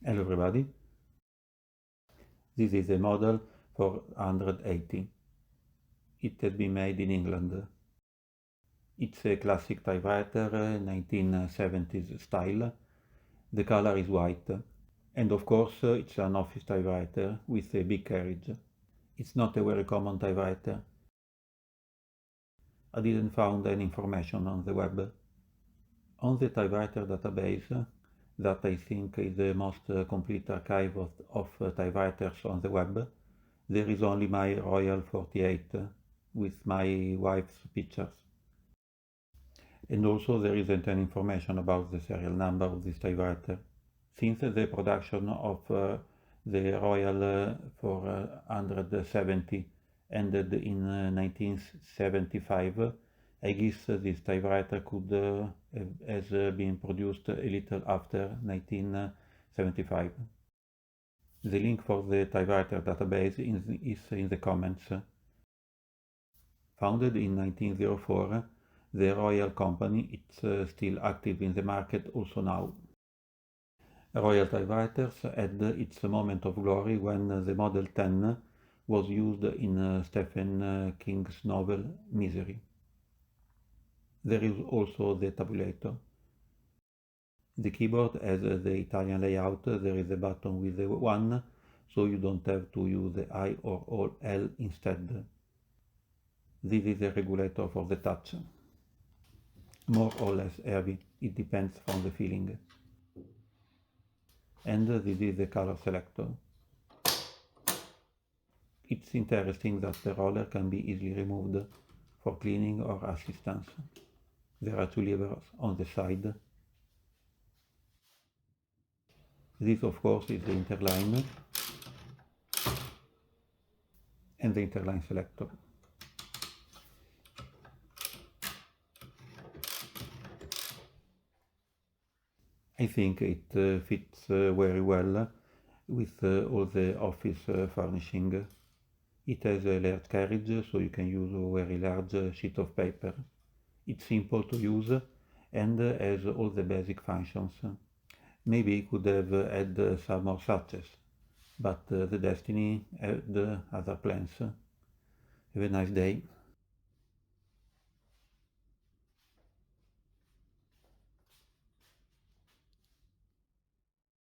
Hello everybody, this is a model for 180. It has been made in England. It's a classic typewriter, 1970s style. The color is white. And of course it's an office typewriter with a big carriage. It's not a very common typewriter. I didn't find any information on the web. On the typewriter database, that I think is the most complete archive of typewriters on the web, there is only my Royal 48 with my wife's pictures. And also there isn't any information about the serial number of this typewriter. Since the production of the Royal 470 ended in 1975, I guess this typewriter could has been produced a little after 1975. The link for the typewriter database is in the comments. Founded in 1904, the Royal Company is still active in the market also now. Royal typewriters had its moment of glory when the Model 10 was used in Stephen King's novel Misery. There is also the tabulator. The keyboard has the Italian layout. There is a button with a 1, so you don't have to use the I or L instead. This is a regulator for the touch. More or less heavy, it depends from the feeling. And this is the color selector. It's interesting that the roller can be easily removed for cleaning or assistance. There are 2 levers on the side. This of course is the interline and the interline selector. I think it fits very well with all the office furnishing. It has a large carriage, so you can use a very large sheet of paper. It's simple to use and has all the basic functions. Maybe I could have had some more suches, but the destiny had other plans. Have a nice day.